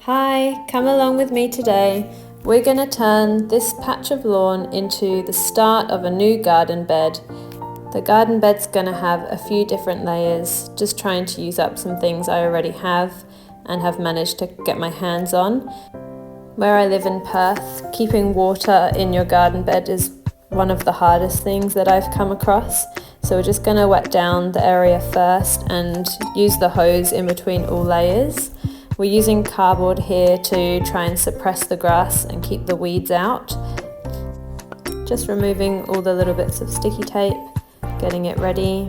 Hi, come along with me today. We're going to turn this patch of lawn into the start of a new garden bed. The garden bed's going to have a few different layers, just trying to use up some things I already have and have managed to get my hands on. Where I live in Perth, keeping water in your garden bed is one of the hardest things that I've come across. So we're just going to wet down the area first and use the hose in between all layers. We're using cardboard here to try and suppress the grass and keep the weeds out. Just removing all the little bits of sticky tape, getting it ready.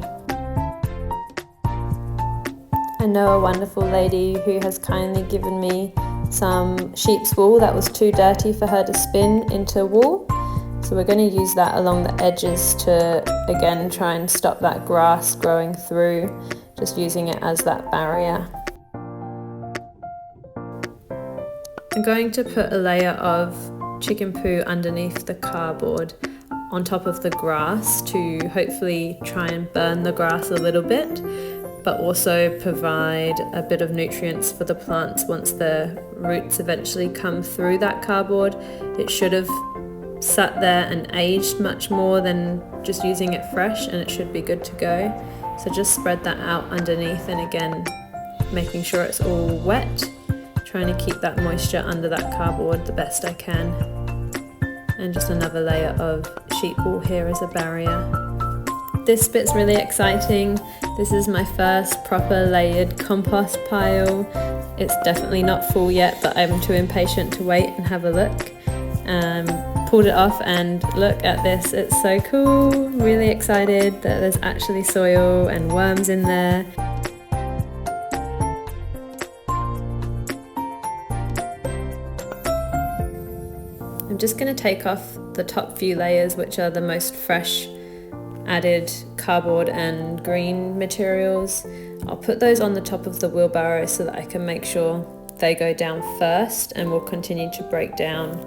I know a wonderful lady who has kindly given me some sheep's wool that was too dirty for her to spin into wool. So we're going to use that along the edges to, again, try and stop that grass growing through, just using it as that barrier. I'm going to put a layer of chicken poo underneath the cardboard on top of the grass to hopefully try and burn the grass a little bit, but also provide a bit of nutrients for the plants once the roots eventually come through that cardboard. It should have sat there and aged much more than just using it fresh, and it should be good to go. So just spread that out underneath, and again making sure it's all wet, trying to keep that moisture under that cardboard the best I can. And just another layer of sheep wool here as a barrier. This bit's really exciting. This is my first proper layered compost pile. It's definitely not full yet, but I'm too impatient to wait and have a look. Pulled it off and look at this, it's so cool. Really excited that there's actually soil and worms in there. I'm just going to take off the top few layers, which are the most fresh added cardboard and green materials. I'll put those on the top of the wheelbarrow so that I can make sure they go down first, and will continue to break down.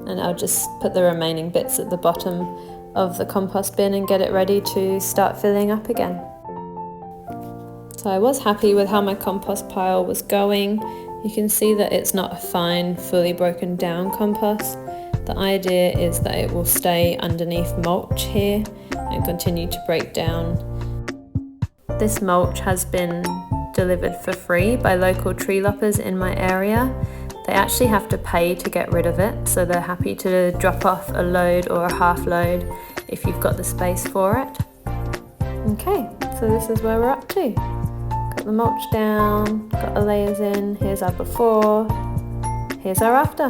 And I'll just put the remaining bits at the bottom of the compost bin and get it ready to start filling up again. So I was happy with how my compost pile was going. You can see that it's not a fine, fully broken down compost. The idea is that it will stay underneath mulch here and continue to break down. This mulch has been delivered for free by local tree loppers in my area. They actually have to pay to get rid of it, so they're happy to drop off a load or a half load if you've got the space for it. Okay, so this is where we're up to. Got the mulch down, got the layers in, here's our before, here's our after.